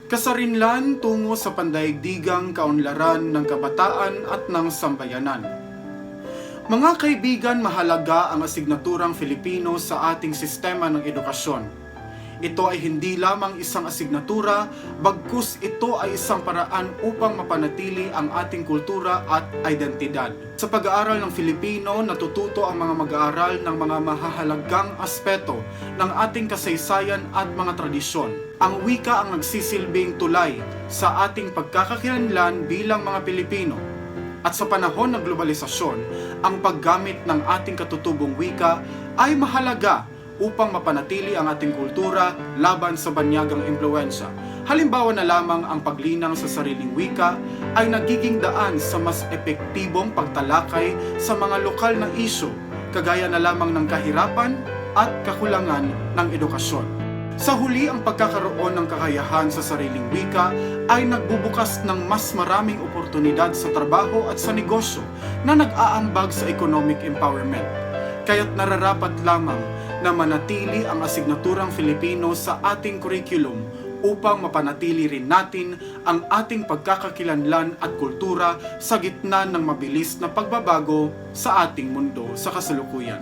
Kasarinlan tungo sa pandaigdigang kaunlaran ng kabataan at ng sambayanan. Mga kaibigan, mahalaga ang asignaturang Filipino sa ating sistema ng edukasyon. Ito ay hindi lamang isang asignatura, bagkus ito ay isang paraan upang mapanatili ang ating kultura at identidad. Sa pag-aaral ng Filipino, natututo ang mga mag-aaral ng mga mahahalagang aspeto ng ating kasaysayan at mga tradisyon. Ang wika ang nagsisilbing tulay sa ating pagkakakilanlan bilang mga Pilipino. At sa panahon ng globalisasyon, ang paggamit ng ating katutubong wika ay mahalaga upang mapanatili ang ating kultura laban sa banyagang impluwensya. Halimbawa na lamang ang paglinang sa sariling wika ay nagiging daan sa mas epektibong pagtalakay sa mga lokal na isyu, kagaya na lamang ng kahirapan at kakulangan ng edukasyon. Sa huli, ang pagkakaroon ng kakayahan sa sariling wika ay nagbubukas ng mas maraming oportunidad sa trabaho at sa negosyo na nag-aambag sa economic empowerment. Kaya't nararapat lamang na manatili ang asignaturang Filipino sa ating curriculum upang mapanatili rin natin ang ating pagkakakilanlan at kultura sa gitna ng mabilis na pagbabago sa ating mundo sa kasalukuyan.